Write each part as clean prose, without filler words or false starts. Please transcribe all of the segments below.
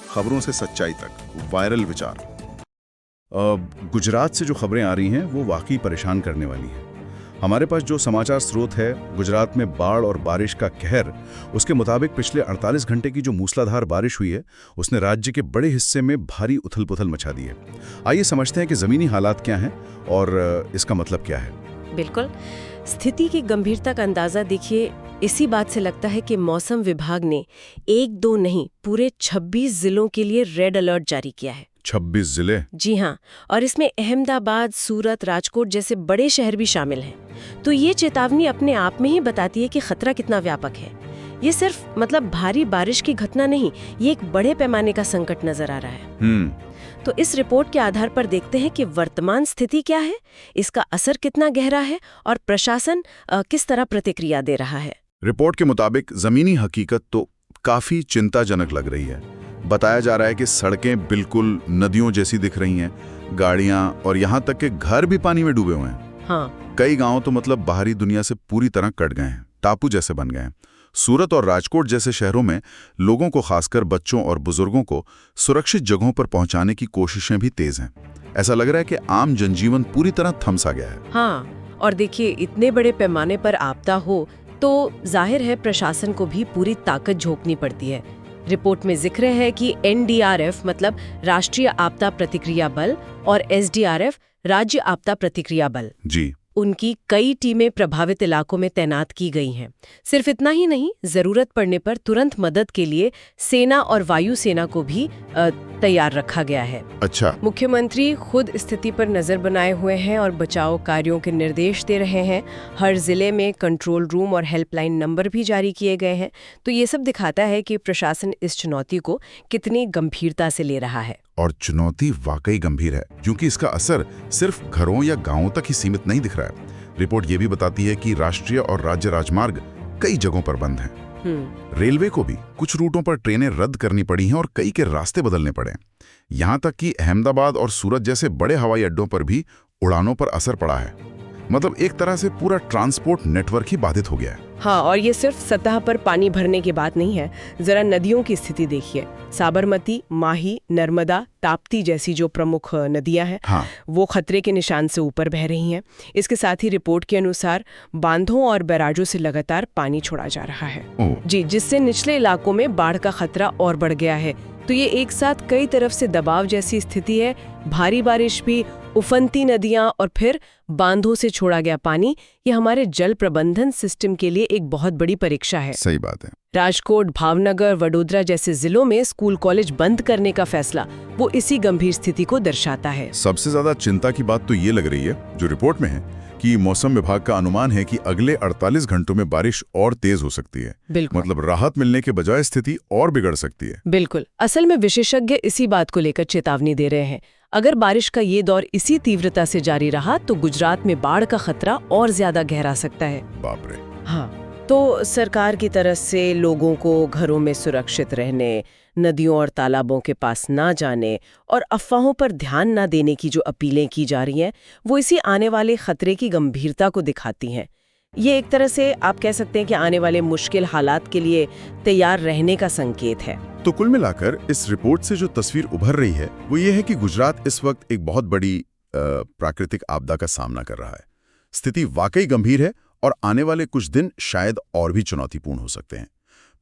खबरों से सच्चाई तक, वायरल विचार। गुजरात से जो खबरें आ रही हैं वो वाकई परेशान करने वाली हैं। हमारे पास जो समाचार स्रोत है, गुजरात में बाढ़ और बारिश का कहर, उसके मुताबिक पिछले 48 घंटे की जो मूसलाधार बारिश हुई है उसने राज्य के बड़े हिस्से में भारी उथल-पुथल मचा दी है। आइए समझते हैं कि ज़मीनी हालात क्या हैं और इसका मतलब क्या है। बिल्कुल, स्थिति की गंभीरता का अंदाजा देखिए, इसी बात से लगता है कि मौसम विभाग ने 1-2 नहीं पूरे 26 जिलों के लिए रेड अलर्ट जारी किया है। 26 जिले? जी हाँ, और इसमें अहमदाबाद, सूरत, राजकोट जैसे बड़े शहर भी शामिल हैं। तो ये चेतावनी अपने आप में ही बताती है कि खतरा कितना व्यापक है। ये सिर्फ भारी बारिश की घटना नहीं, ये एक बड़े पैमाने का संकट नजर आ रहा है। तो इस रिपोर्ट के आधार पर देखते हैं कि वर्तमान स्थिति क्या है, इसका असर कितना गहरा है और प्रशासन किस तरह प्रतिक्रिया दे रहा है। रिपोर्ट के मुताबिक जमीनी हकीकत तो काफी चिंताजनक लग रही है। बताया जा रहा है कि सड़कें बिल्कुल नदियों जैसी दिख रही हैं, गाड़ियां और यहाँ तक कि घर भी पानी में डूबे हुए हैं। हाँ। कई गांव तो बाहरी दुनिया से पूरी तरह कट गए हैं, टापू जैसे बन गए हैं। सूरत और राजकोट जैसे शहरों में लोगों को, खासकर बच्चों और बुजुर्गों को, सुरक्षित जगहों पर पहुंचाने की कोशिशें भी तेज हैं। ऐसा लग रहा है कि आम जनजीवन पूरी तरह थम सा गया है। हाँ, और देखिए, इतने बड़े पैमाने पर आपदा हो तो जाहिर है प्रशासन को भी पूरी ताकत झोंकनी पड़ती है। रिपोर्ट में जिक्र है कि एनडीआरएफ राष्ट्रीय आपदा प्रतिक्रिया बल और एसडीआरएफ राज्य आपदा प्रतिक्रिया बल जी, उनकी कई टीमें प्रभावित इलाकों में तैनात की गई हैं। सिर्फ इतना ही नहीं, जरूरत पड़ने पर तुरंत मदद के लिए सेना और वायुसेना को भी तैयार रखा गया है। अच्छा। मुख्यमंत्री खुद स्थिति पर नजर बनाए हुए हैं और बचाव कार्यों के निर्देश दे रहे हैं। हर जिले में कंट्रोल रूम और हेल्पलाइन नंबर भी जारी किए गए हैं। तो ये सब दिखाता है कि प्रशासन इस चुनौती को कितनी गंभीरता से ले रहा है। और चुनौती वाकई गंभीर है, क्योंकि इसका असर सिर्फ घरों या गांवों तक ही सीमित नहीं दिख रहा है। रिपोर्ट ये भी बताती है कि राष्ट्रीय और राज्य राजमार्ग कई जगहों पर बंद हैं। रेलवे को भी कुछ रूटों पर ट्रेनें रद्द करनी पड़ी हैं और कई के रास्ते बदलने पड़े। यहाँ तक कि अहमदाबाद और सूरत जैसे बड़े हवाई अड्डों पर भी उड़ानों पर असर पड़ा है। एक तरह से पूरा ट्रांसपोर्ट नेटवर्क ही बाधित हो गया है। हाँ, और ये सिर्फ सतह पर पानी भरने की बात नहीं है। जरा नदियों की स्थिति देखिए। साबरमती, माही, नर्मदा, ताप्ती जैसी जो प्रमुख नदियां हैं, हाँ, वो खतरे के निशान से ऊपर बह रही हैं। इसके साथ ही रिपोर्ट के अनुसार बांधों और बैराजों से लगातार पानी छोड़ा जा रहा है जी, जिससे निचले इलाकों में बाढ़ का खतरा और बढ़ गया है। तो ये एक साथ कई तरफ से दबाव जैसी स्थिति है। भारी बारिश भी, उफनती नदियां और फिर बांधों से छोड़ा गया पानी, ये हमारे जल प्रबंधन सिस्टम के लिए एक बहुत बड़ी परीक्षा है। सही बात है। राजकोट, भावनगर, वडोदरा जैसे जिलों में स्कूल कॉलेज बंद करने का फैसला वो इसी गंभीर स्थिति को दर्शाता है। सबसे ज्यादा चिंता की बात तो ये लग रही है जो रिपोर्ट में है कि मौसम विभाग का अनुमान है कि अगले 48 घंटों में बारिश और तेज हो सकती है। बिल्कुल। राहत मिलने के बजाय स्थिति और बिगड़ सकती है। बिल्कुल। असल में विशेषज्ञ इसी बात को लेकर चेतावनी दे रहे हैं। अगर बारिश का ये दौर इसी तीव्रता से जारी रहा तो गुजरात में बाढ़ का खतरा और ज्यादा गहरा सकता है। बाप रे। हाँ, तो सरकार की तरफ से लोगों को घरों में सुरक्षित रहने, नदियों और तालाबों के पास ना जाने और अफवाहों पर ध्यान ना देने की जो अपीलें की जा रही हैं, वो इसी आने वाले खतरे की गंभीरता को दिखाती हैं। ये एक तरह से आप कह सकते हैं कि आने वाले मुश्किल हालात के लिए तैयार रहने का संकेत है। तो कुल मिलाकर इस रिपोर्ट से जो तस्वीर उभर रही है वो ये है कि गुजरात इस वक्त एक बहुत बड़ी प्राकृतिक आपदा का सामना कर रहा है। स्थिति वाकई गंभीर है और आने वाले कुछ दिन शायद और भी चुनौतीपूर्ण हो सकते हैं।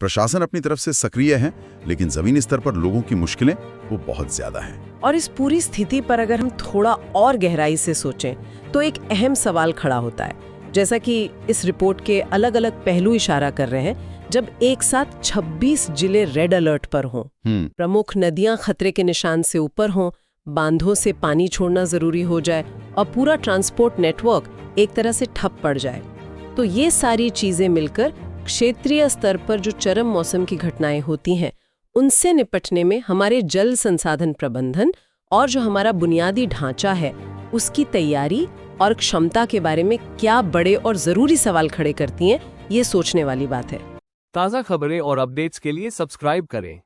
प्रशासन अपनी तरफ से सक्रिय है, लेकिन जमीनी स्तर पर लोगों की मुश्किलें वो बहुत ज्यादा हैं। और इस पूरी स्थिति पर अगर हम थोड़ा और गहराई से सोचें तो एक अहम सवाल खड़ा होता है। जैसा कि इस रिपोर्ट के अलग अलग पहलू इशारा कर रहे हैं, जब एक साथ 26 जिले रेड अलर्ट पर हों, प्रमुख नदियां खतरे के निशान से ऊपर हों, बांधों से पानी छोड़ना जरूरी हो जाए और पूरा ट्रांसपोर्ट नेटवर्क एक तरह से ठप पड़ जाए, तो ये सारी चीजें मिलकर क्षेत्रीय स्तर पर जो चरम मौसम की घटनाएं होती हैं, उनसे निपटने में हमारे जल संसाधन प्रबंधन और जो हमारा बुनियादी ढांचा है उसकी तैयारी और क्षमता के बारे में क्या बड़े और जरूरी सवाल खड़े करती हैं, ये सोचने वाली बात है। ताज़ा खबरें और अपडेट्स के लिए सब्सक्राइब करें।